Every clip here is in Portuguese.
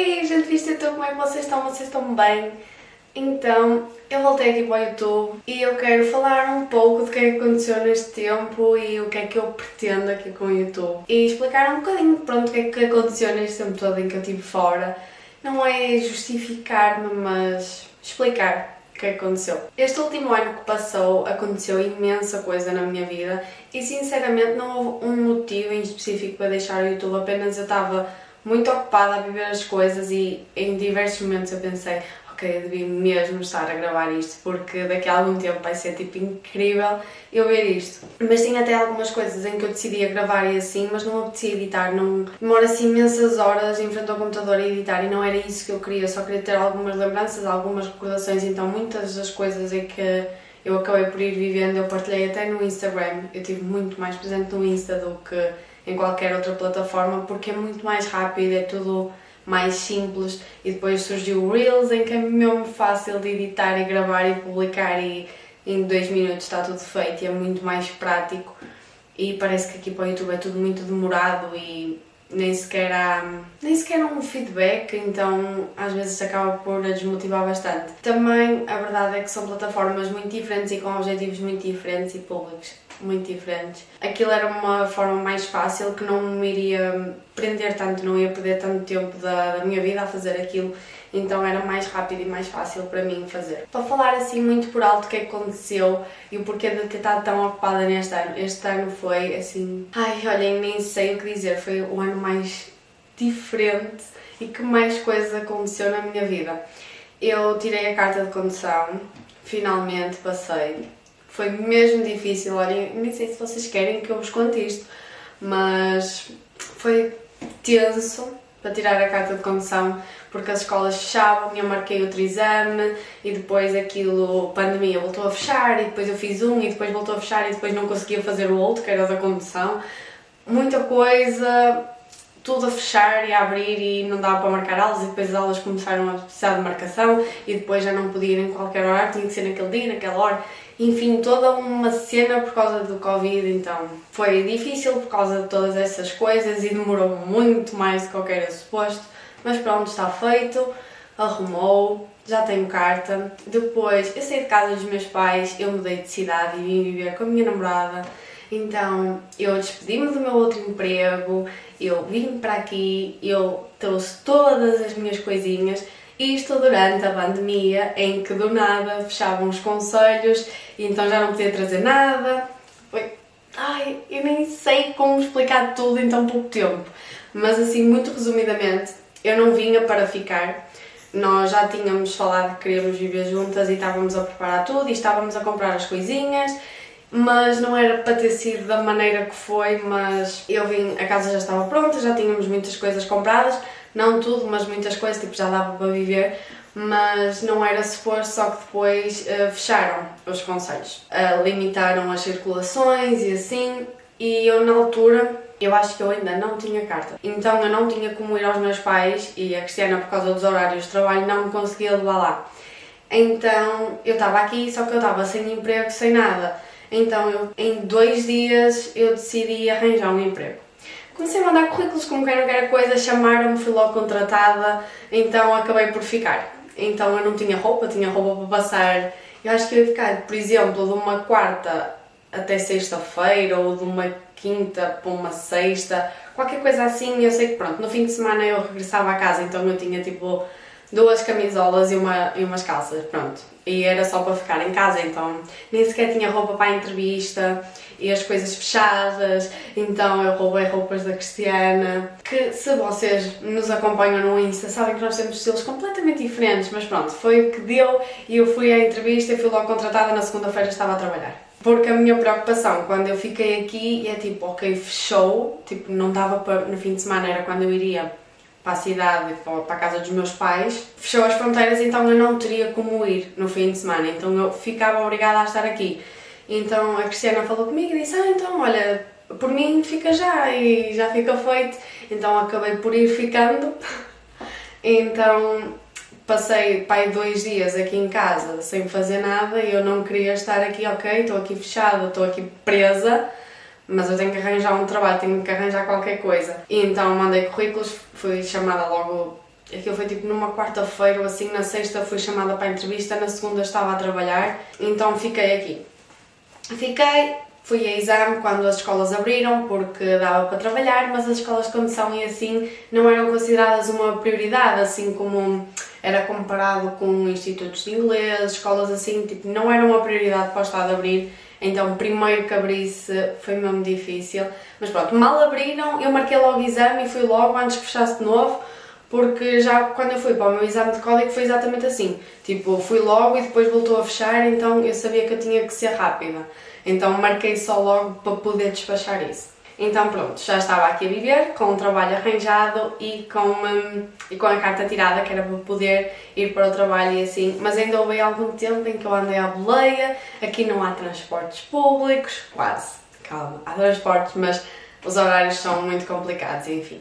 Oi, gente, visto YouTube, como é que vocês estão? Vocês estão bem? Então, eu voltei aqui para o YouTube e eu quero falar um pouco do que é que aconteceu neste tempo e o que é que eu pretendo aqui com o YouTube. E explicar um bocadinho, pronto, o que é que aconteceu neste tempo todo em que eu estive fora. Não é justificar-me, mas explicar o que aconteceu. Este último ano que passou, aconteceu imensa coisa na minha vida e sinceramente não houve um motivo em específico para deixar o YouTube, apenas eu estava muito ocupada a viver as coisas e em diversos momentos eu pensei, ok, eu devia mesmo estar a gravar isto porque daqui a algum tempo vai ser tipo incrível eu ver isto. Mas tinha até algumas coisas em que eu decidia gravar e assim, mas não apetecia editar, não demora-se imensas horas em frente ao computador a editar e não era isso que eu queria, só queria ter algumas lembranças, algumas recordações, então muitas das coisas em que eu acabei por ir vivendo eu partilhei até no Instagram, eu estive muito mais presente no Insta do que em qualquer outra plataforma porque é muito mais rápido, é tudo mais simples e depois surgiu o Reels em que é mesmo fácil de editar e gravar e publicar e em 2 minutos está tudo feito e é muito mais prático e parece que aqui para o YouTube é tudo muito demorado e nem sequer há um feedback, então às vezes acaba por desmotivar bastante. Também a verdade é que são plataformas muito diferentes e com objetivos muito diferentes e públicos muito diferentes. Aquilo era uma forma mais fácil que não me iria prender tanto, não ia perder tanto tempo da minha vida a fazer aquilo, então era mais rápido e mais fácil para mim fazer. Para falar assim muito por alto o que aconteceu e o porquê de ter estado tão ocupada neste ano. Este ano foi assim, olhem, nem sei o que dizer, foi o ano mais diferente e que mais coisas aconteceu na minha vida. Eu tirei a carta de condução, finalmente passei. Foi mesmo difícil, olhem, nem sei se vocês querem que eu vos conte isto, mas foi tenso para tirar a carta de condução porque as escolas fechavam, eu marquei outro exame e depois aquilo, pandemia, voltou a fechar e depois eu fiz um e depois voltou a fechar e depois não conseguia fazer o outro, que era o da condução. Muita coisa, tudo a fechar e a abrir e não dava para marcar aulas e depois as aulas começaram a precisar de marcação e depois já não podia ir em qualquer horário, tinha que ser naquele dia, naquela hora. Enfim, toda uma cena por causa do Covid, então foi difícil por causa de todas essas coisas e demorou muito mais do que eu era suposto, mas pronto, está feito, arrumou, já tenho carta. Depois eu saí de casa dos meus pais, eu mudei de cidade e vim viver com a minha namorada, então eu despedi-me do meu outro emprego, eu vim para aqui, eu trouxe todas as minhas coisinhas. Isto durante a pandemia, em que do nada fechavam os conselhos e então já não podia trazer nada. Eu nem sei como explicar tudo em tão pouco tempo. Mas assim, muito resumidamente, eu não vinha para ficar. Nós já tínhamos falado que queríamos viver juntas e estávamos a preparar tudo e estávamos a comprar as coisinhas. Mas não era para ter sido da maneira que foi, mas eu vim, a casa já estava pronta, já tínhamos muitas coisas compradas. Não tudo, mas muitas coisas, tipo, já dava para viver, mas não era suposto, só que depois fecharam os concelhos, limitaram as circulações e assim, e eu na altura, eu acho que eu ainda não tinha carta, então eu não tinha como ir aos meus pais e a Cristiana, por causa dos horários de trabalho, não me conseguia levar lá. Então eu estava aqui, só que eu estava sem emprego, sem nada, então em 2 dias eu decidi arranjar um emprego. Comecei a mandar currículos como quem não quer a coisa, chamaram-me, fui logo contratada, então acabei por ficar. Então eu não tinha roupa, tinha roupa para passar. Eu acho que eu ia ficar, por exemplo, de uma quarta até sexta-feira ou de uma quinta para uma sexta, qualquer coisa assim. Eu sei que pronto, no fim de semana eu regressava a casa, então eu tinha tipo 2 camisolas e umas calças, pronto. E era só para ficar em casa, então nem sequer tinha roupa para a entrevista e as coisas fechadas, então eu roubei roupas da Cristiana, que se vocês nos acompanham no Insta sabem que nós temos estilos completamente diferentes, mas pronto, foi o que deu e eu fui à entrevista e fui logo contratada, na segunda-feira estava a trabalhar. Porque a minha preocupação quando eu fiquei aqui é tipo, ok, fechou, tipo, não dava para, no fim de semana era quando eu iria para a cidade, para a casa dos meus pais, fechou as fronteiras, então eu não teria como ir no fim de semana, então eu ficava obrigada a estar aqui. Então a Cristiana falou comigo e disse, então olha, por mim fica já e já fica feito, então acabei por ir ficando. Então passei pai 2 dias aqui em casa sem fazer nada e eu não queria estar aqui, ok, estou aqui fechada, estou aqui presa, mas eu tenho que arranjar um trabalho, tenho que arranjar qualquer coisa. E então mandei currículos, fui chamada logo Aquilo foi tipo numa quarta-feira ou assim, na sexta fui chamada para a entrevista, na segunda estava a trabalhar, então fiquei aqui. Fui a exame quando as escolas abriram, porque dava para trabalhar, mas as escolas de condução e assim não eram consideradas uma prioridade, assim como era comparado com institutos de inglês, escolas assim, tipo, não era uma prioridade para o Estado abrir, então primeiro que abrisse foi mesmo difícil. Mas pronto, mal abriram, eu marquei logo o exame e fui logo antes que fechasse de novo, porque já quando eu fui para o meu exame de código foi exatamente assim, tipo, fui logo e depois voltou a fechar, então eu sabia que eu tinha que ser rápida. Então marquei só logo para poder despachar isso. Então pronto, já estava aqui a viver, com um trabalho arranjado e com a carta tirada, que era para poder ir para o trabalho e assim. Mas ainda houve algum tempo em que eu andei à boleia, aqui não há transportes públicos, quase, calma, há transportes, mas os horários são muito complicados, enfim.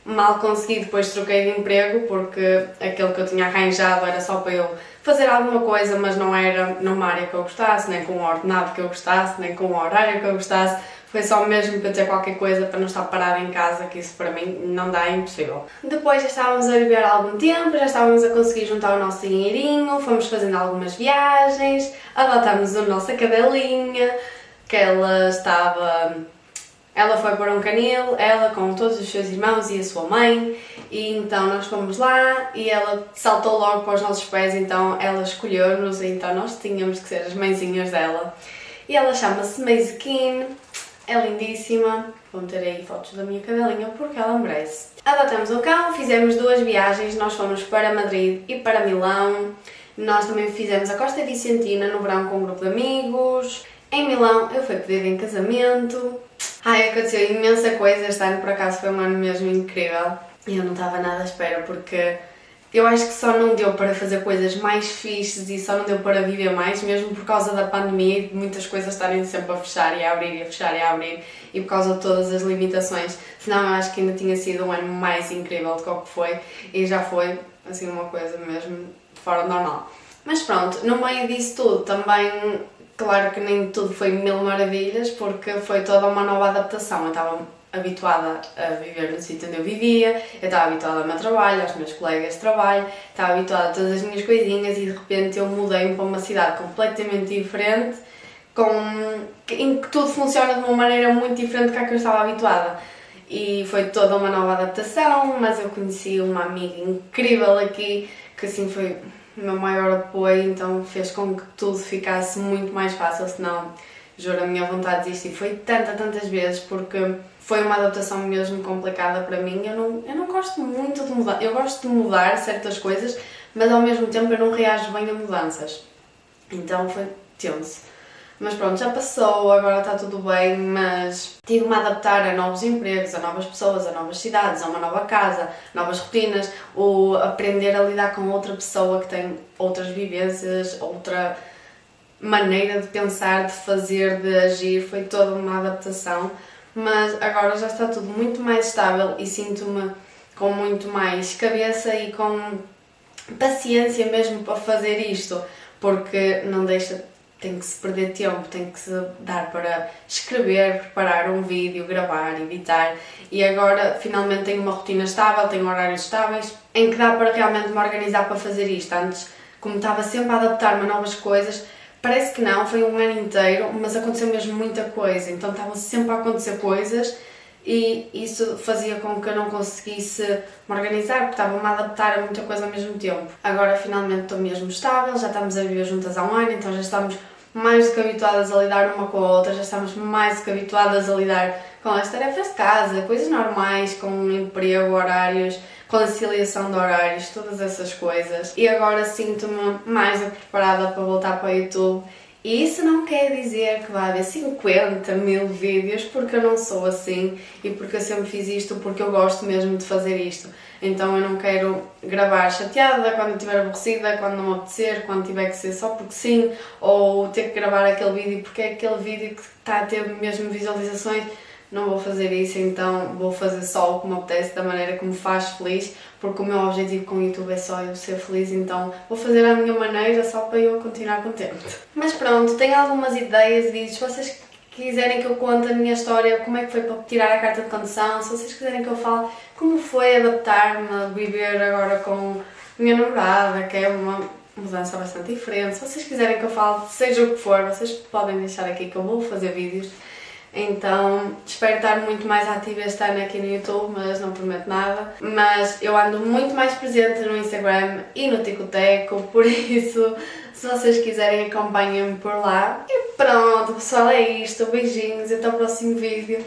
Mal consegui, depois troquei de emprego, porque aquele que eu tinha arranjado era só para eu fazer alguma coisa, mas não era numa área que eu gostasse, nem com um ordenado que eu gostasse, nem com um horário que eu gostasse. Foi só mesmo para ter qualquer coisa, para não estar parada em casa, que isso para mim não dá, é impossível. Depois já estávamos a viver há algum tempo, já estávamos a conseguir juntar o nosso dinheirinho, fomos fazendo algumas viagens, adotámos a nossa cadelinha, que ela foi para um canil, ela com todos os seus irmãos e a sua mãe, e então nós fomos lá e ela saltou logo para os nossos pés, então ela escolheu-nos, então nós tínhamos que ser as mãezinhas dela. E ela chama-se Maisie Keane, é lindíssima, vou meter aí fotos da minha cadelinha porque ela merece. Adotamos um cão, fizemos 2 viagens, nós fomos para Madrid e para Milão, nós também fizemos a Costa Vicentina no verão com um grupo de amigos. Em Milão eu fui pedida em casamento. Aconteceu imensa coisa este ano, por acaso foi um ano mesmo incrível. E eu não estava nada à espera porque eu acho que só não deu para fazer coisas mais fixes e só não deu para viver mais, mesmo por causa da pandemia e de muitas coisas estarem sempre a fechar e a abrir e a fechar e a abrir e por causa de todas as limitações. Senão eu acho que ainda tinha sido um ano mais incrível do que o que foi e já foi assim uma coisa mesmo fora do normal. Mas pronto, no meio disso tudo também, claro que nem tudo foi mil maravilhas, porque foi toda uma nova adaptação. Eu estava habituada a viver no sítio onde eu vivia, eu estava habituada ao meu trabalho, aos meus colegas de trabalho, estava habituada a todas as minhas coisinhas e de repente eu mudei-me para uma cidade completamente diferente, em que tudo funciona de uma maneira muito diferente da que eu estava habituada. E foi toda uma nova adaptação, mas eu conheci uma amiga incrível aqui, que assim foi o meu maior apoio, então fez com que tudo ficasse muito mais fácil, senão, juro, a minha vontade de desistir foi tantas vezes, porque foi uma adaptação mesmo complicada para mim. Eu não gosto muito de mudar, eu gosto de mudar certas coisas, mas ao mesmo tempo eu não reajo bem a mudanças, então foi tenso. Mas pronto, já passou, agora está tudo bem, mas tive-me a adaptar a novos empregos, a novas pessoas, a novas cidades, a uma nova casa, novas rotinas, ou aprender a lidar com outra pessoa que tem outras vivências, outra maneira de pensar, de fazer, de agir, foi toda uma adaptação, mas agora já está tudo muito mais estável e sinto-me com muito mais cabeça e com paciência mesmo para fazer isto, porque não deixa... Tem que se perder tempo, tem que se dar para escrever, preparar um vídeo, gravar, editar e agora finalmente tenho uma rotina estável, tenho horários estáveis em que dá para realmente me organizar para fazer isto. Antes, como estava sempre a adaptar-me a novas coisas, parece que não, foi um ano inteiro, mas aconteceu mesmo muita coisa, então estavam sempre a acontecer coisas e isso fazia com que eu não conseguisse me organizar, porque estava-me a adaptar a muita coisa ao mesmo tempo. Agora finalmente estou mesmo estável, já estamos a viver juntas há um ano, então já estamos mais do que habituadas a lidar uma com a outra, já estamos mais do que habituadas a lidar com as tarefas de casa, coisas normais, com emprego, horários, conciliação de horários, todas essas coisas. E agora sinto-me mais do que preparada para voltar para o YouTube. E isso não quer dizer que vai haver 50 mil vídeos, porque eu não sou assim e porque eu sempre fiz isto porque eu gosto mesmo de fazer isto. Então eu não quero gravar chateada, quando estiver aborrecida, quando não me apetecer, quando tiver que ser só porque sim, ou ter que gravar aquele vídeo porque é aquele vídeo que está a ter mesmo visualizações. Não vou fazer isso, então vou fazer só o que me apetece, da maneira que me faz feliz, porque o meu objetivo com o YouTube é só eu ser feliz, então vou fazer à minha maneira só para eu continuar contente. Mas pronto, tenho algumas ideias de vídeos, se vocês quiserem que eu conte a minha história, como é que foi para tirar a carta de condução, se vocês quiserem que eu fale como foi adaptar-me a viver agora com a minha namorada, que é uma mudança bastante diferente, se vocês quiserem que eu fale seja o que for, vocês podem deixar aqui que eu vou fazer vídeos. Então espero estar muito mais ativa este ano aqui no YouTube, mas não prometo nada. Mas eu ando muito mais presente no Instagram e no Ticoteco, por isso se vocês quiserem acompanhem-me por lá. E pronto pessoal, é isto, beijinhos e até o próximo vídeo.